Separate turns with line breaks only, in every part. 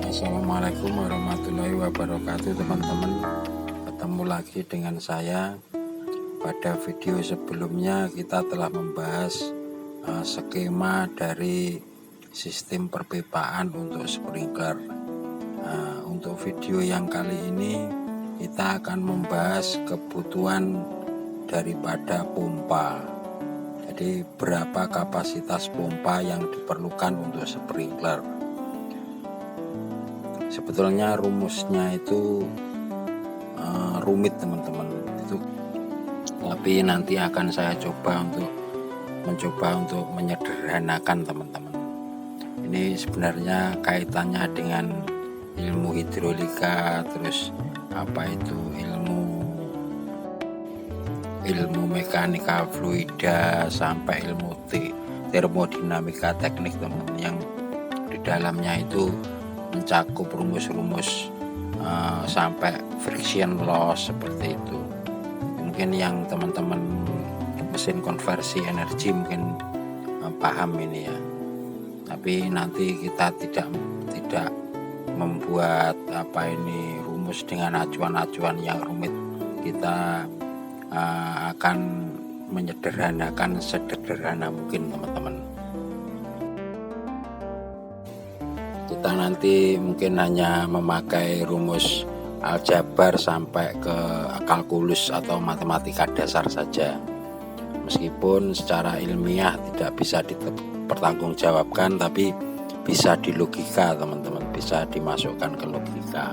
Assalamualaikum warahmatullahi wabarakatuh teman-teman. Ketemu lagi dengan saya. Pada video sebelumnya kita telah membahas skema dari sistem perpipaan untuk sprinkler. Untuk video yang kali ini kita akan membahas kebutuhan daripada pompa. Jadi berapa kapasitas pompa yang diperlukan untuk sprinkler. Sebetulnya rumusnya itu rumit teman-teman, tapi nanti akan saya mencoba untuk menyederhanakan teman-teman. Ini sebenarnya kaitannya dengan ilmu hidrolika, terus apa itu ilmu mekanika fluida sampai ilmu termodinamika teknik teman-teman, yang di dalamnya itu mencakup rumus-rumus sampai friction loss seperti itu. Mungkin yang teman-teman mesin konversi energi mungkin paham ini ya. Tapi nanti kita tidak membuat rumus dengan acuan-acuan yang rumit. Kita akan menyederhanakan sederhana mungkin teman-teman. Kita nanti mungkin hanya memakai rumus aljabar sampai ke kalkulus atau matematika dasar saja, meskipun secara ilmiah tidak bisa dipertanggungjawabkan, tapi bisa di logika teman-teman, bisa dimasukkan ke logika.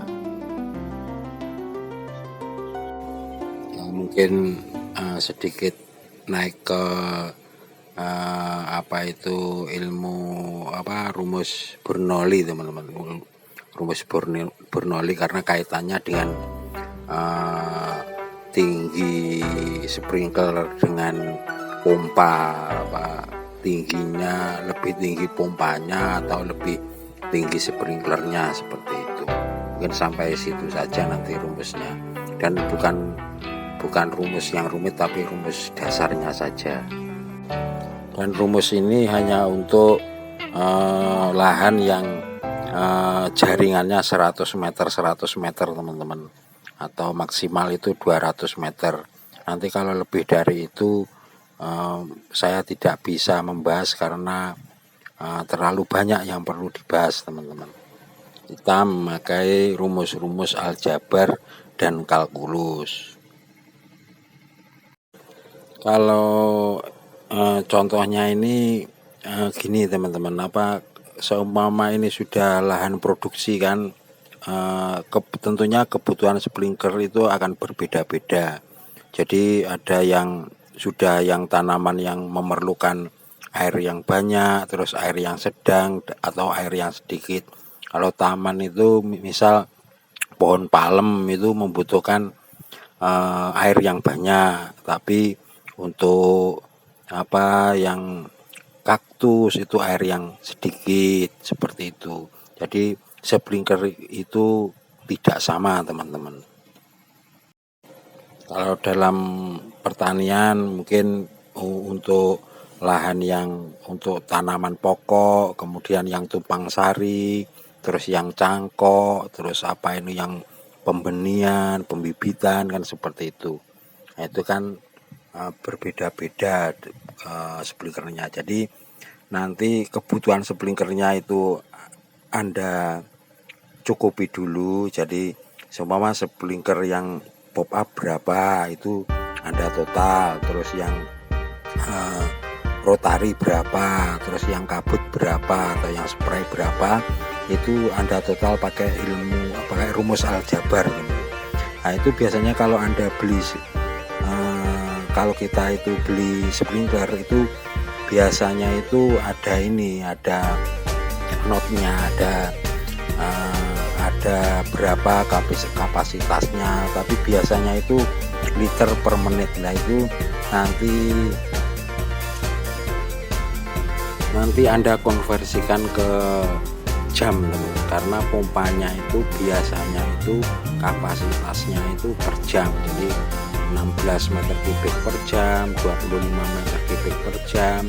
Mungkin sedikit naik ke rumus Bernoulli teman-teman. Rumus Bernoulli karena kaitannya dengan tinggi sprinkler dengan pompa, tingginya lebih tinggi pompanya atau lebih tinggi sprinklernya, seperti itu. Mungkin sampai situ saja nanti rumusnya, dan bukan rumus yang rumit tapi rumus dasarnya saja. Dan rumus ini hanya untuk lahan yang jaringannya 100 meter teman-teman, atau maksimal itu 200 meter. Nanti kalau lebih dari itu saya tidak bisa membahas karena terlalu banyak yang perlu dibahas teman-teman. Kita memakai rumus-rumus aljabar dan kalkulus. Kalau contohnya ini gini teman-teman, seumpama ini sudah lahan produksi kan, tentunya kebutuhan sprinkler itu akan berbeda-beda. Jadi ada yang tanaman yang memerlukan air yang banyak, terus air yang sedang, atau air yang sedikit. Kalau taman itu misal pohon palem itu membutuhkan air yang banyak, tapi untuk yang kaktus itu air yang sedikit, seperti itu. Jadi sprinkler itu tidak sama, teman-teman. Kalau dalam pertanian mungkin untuk lahan yang untuk tanaman pokok, kemudian yang tumpang sari, terus yang cangkok, terus yang pembenihan, pembibitan, kan seperti itu. Nah, itu kan berbeda-beda sprinklernya. Jadi nanti kebutuhan sprinklernya itu Anda cukupi dulu. Jadi seumpama sprinkler yang pop up berapa itu Anda total, terus yang rotari berapa, terus yang kabut berapa, atau yang spray berapa, itu Anda total pakai rumus aljabar. Nah, itu biasanya kalau Anda beli kalau kita itu beli sprinkler itu biasanya itu ada notnya, ada berapa kapasitasnya, tapi biasanya itu liter per menit. Nah, itu nanti Anda konversikan ke jam, karena pompanya itu biasanya itu kapasitasnya itu per jam. Jadi 16 meter kubik per jam, 25 meter kubik per jam,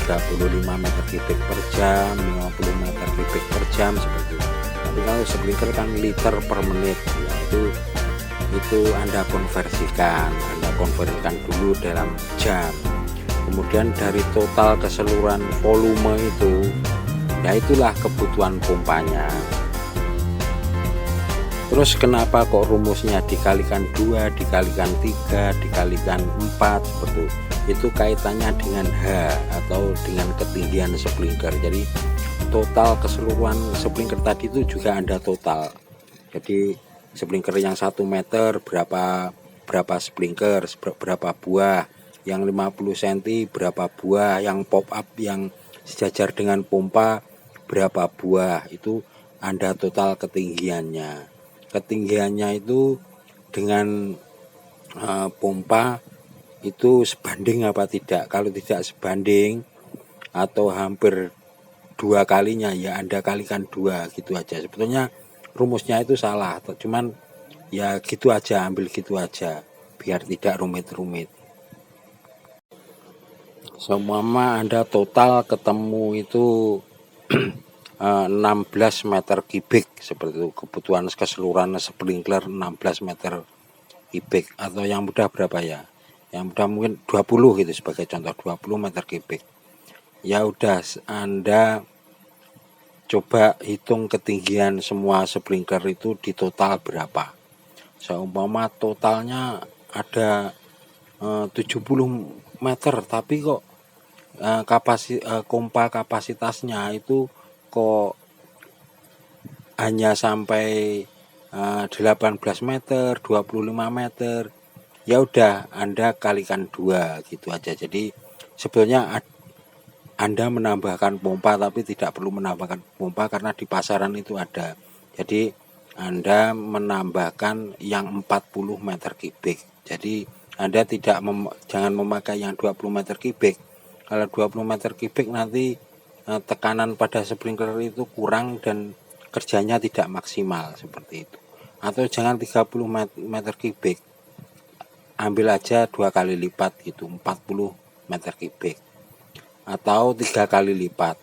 35 meter kubik per jam, 50 meter kubik per jam, seperti itu. Tapi kalau sprinkler kan liter per menit, ya itu Anda konversikan dulu dalam jam. Kemudian dari total keseluruhan volume itu, ya itulah kebutuhan pompanya. Terus kenapa kok rumusnya dikalikan 2, dikalikan 3, dikalikan 4 seperti itu? Itu kaitannya dengan H atau dengan ketinggian sprinkler. Jadi total keseluruhan sprinkler tadi itu juga Anda total. Jadi sprinkler yang 1 meter berapa sprinkler, berapa buah, yang 50 cm berapa buah, yang pop up yang sejajar dengan pompa berapa buah, itu Anda total ketinggiannya. Ketinggiannya itu dengan pompa itu sebanding apa tidak. Kalau tidak sebanding atau hampir 2 kalinya, ya Anda kalikan 2, gitu aja. Sebetulnya rumusnya itu salah, cuman ya gitu aja, ambil gitu aja biar tidak rumit-rumit. Seumpama Anda total ketemu itu 16 meter kubik, seperti itu kebutuhan keseluruhan sprinkler 16 meter kubik, atau yang mudah berapa ya, yang mudah mungkin 20 gitu sebagai contoh, 20 meter kubik. Ya udah, Anda coba hitung ketinggian semua sprinkler itu di total berapa. Seumpama totalnya ada 70 meter, tapi kok pompa kapasitasnya itu kok hanya sampai 18 meter, 25 meter. Ya udah, Anda kalikan 2, gitu aja. Jadi sebetulnya Anda menambahkan pompa, tapi tidak perlu menambahkan pompa karena di pasaran itu ada. Jadi Anda menambahkan yang 40 meter kubik. Jadi Anda jangan memakai yang 20 meter kubik. Kalau 20 meter kubik nanti tekanan pada sprinkler itu kurang dan kerjanya tidak maksimal, seperti itu. Atau jangan 30 meter kubik, ambil aja 2 kali lipat gitu, 40 meter kubik, atau 3 kali lipat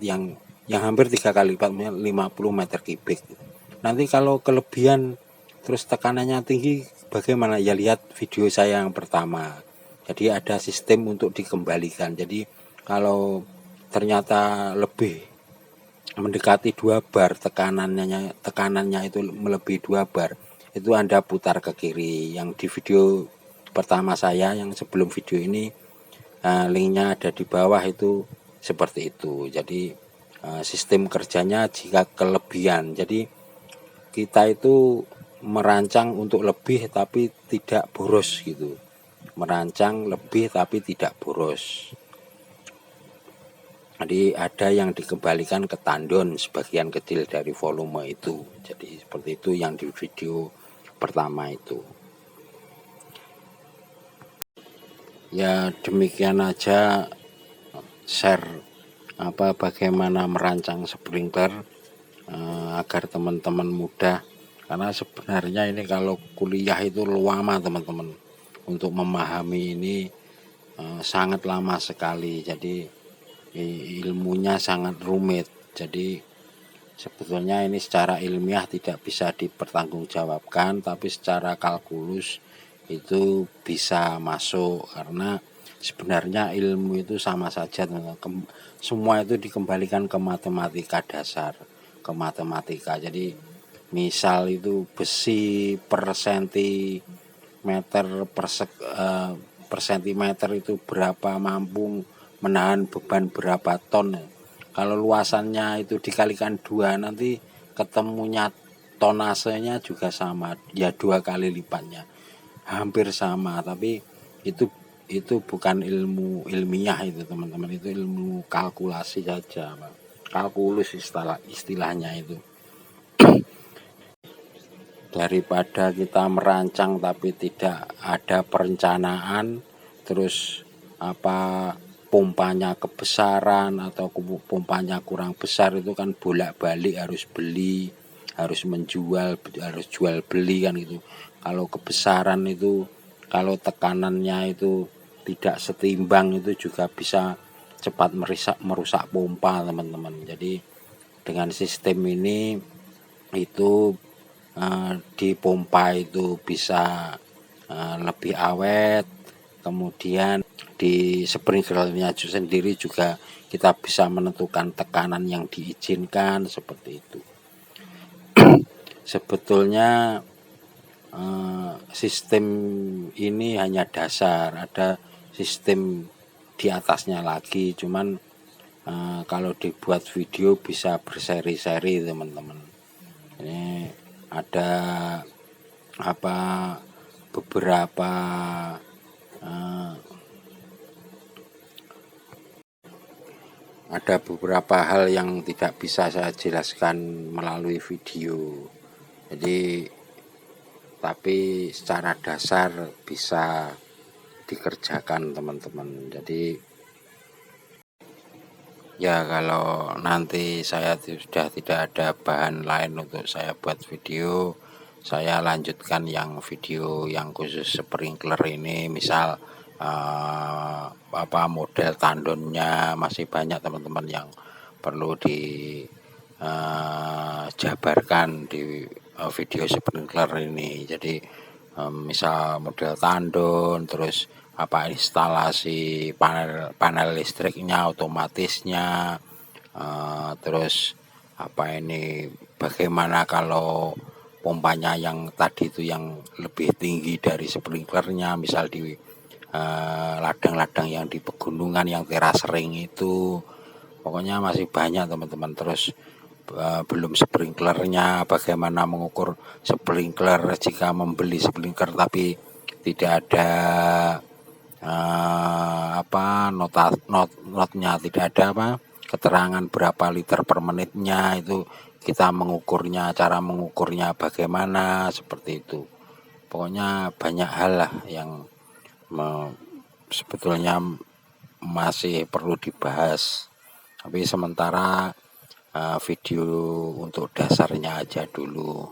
yang hampir 3 kali lipat, 50 meter kubik. Nanti kalau kelebihan terus tekanannya tinggi bagaimana? Ya lihat video saya yang pertama. Jadi ada sistem untuk dikembalikan. Jadi kalau ternyata lebih mendekati 2 bar, tekanannya itu melebihi 2 bar, itu Anda putar ke kiri. Yang di video pertama saya, yang sebelum video ini, linknya ada di bawah, itu seperti itu. Jadi sistem kerjanya jika kelebihan. Jadi kita itu merancang untuk lebih tapi tidak boros gitu. Merancang lebih tapi tidak boros. Jadi ada yang dikembalikan ke tandon sebagian kecil dari volume itu. Jadi seperti itu yang di video pertama itu. Ya demikian aja share bagaimana merancang sprinkler agar teman-teman mudah, karena sebenarnya ini kalau kuliah itu lama teman-teman, untuk memahami ini sangat lama sekali. Jadi ilmunya sangat rumit. Jadi sebetulnya ini secara ilmiah tidak bisa dipertanggungjawabkan, tapi secara kalkulus itu bisa masuk, karena sebenarnya ilmu itu sama saja, semua itu dikembalikan ke matematika dasar, ke matematika. Jadi misal itu besi per sentimeter per sentimeter itu berapa, mampu menahan beban berapa ton. Kalau luasannya itu dikalikan 2, nanti ketemunya tonasenya juga sama, ya 2 kali lipatnya, hampir sama. Tapi itu bukan ilmu ilmiah itu teman-teman, itu ilmu kalkulasi saja, kalkulus istilahnya itu. Daripada kita merancang tapi tidak ada perencanaan, terus pompanya kebesaran atau pompanya kurang besar, itu kan bolak-balik harus beli, harus menjual, harus jual beli kan itu. Kalau kebesaran itu, kalau tekanannya itu tidak setimbang, itu juga bisa cepat merusak pompa teman-teman. Jadi dengan sistem ini itu di pompa itu bisa lebih awet. Kemudian di sprinklernya sendiri juga kita bisa menentukan tekanan yang diizinkan, seperti itu. Sebetulnya sistem ini hanya dasar, ada sistem di atasnya lagi, cuman kalau dibuat video bisa berseri-seri teman-teman. Ini ada beberapa hal yang tidak bisa saya jelaskan melalui video. Jadi tapi secara dasar bisa dikerjakan teman-teman. Jadi ya kalau nanti saya sudah tidak ada bahan lain untuk saya buat video, saya lanjutkan yang video yang khusus sprinkler ini. Misal model tandonnya masih banyak teman-teman yang perlu dijabarkan di video sprinkler ini. Jadi misal model tandon, terus instalasi panel listriknya, otomatisnya, terus bagaimana kalau pompanya yang tadi itu yang lebih tinggi dari sprinklernya, misal di ladang-ladang yang di pegunungan yang teras ring itu. Pokoknya masih banyak teman-teman. Terus belum sprinklernya, bagaimana mengukur sprinkler jika membeli sprinkler tapi tidak ada notnya, tidak ada keterangan berapa liter per menitnya, itu kita mengukurnya, cara mengukurnya bagaimana, seperti itu. Pokoknya banyak hal lah yang sebetulnya masih perlu dibahas, tapi sementara video untuk dasarnya aja dulu.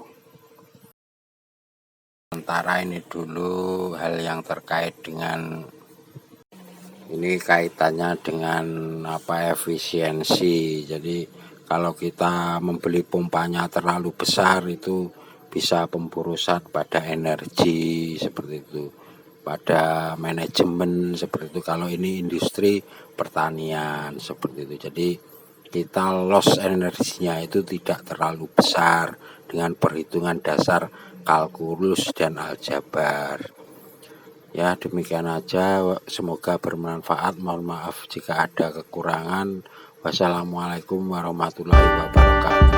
Sementara ini dulu hal yang terkait dengan ini, kaitannya dengan efisiensi. Jadi kalau kita membeli pompanya terlalu besar, itu bisa pemborosan pada energi, seperti itu, pada manajemen, seperti itu. Kalau ini industri pertanian, seperti itu. Jadi kita loss energinya itu tidak terlalu besar dengan perhitungan dasar kalkulus dan aljabar. Ya demikian aja, semoga bermanfaat. Mohon maaf jika ada kekurangan. Wassalamualaikum warahmatullahi wabarakatuh.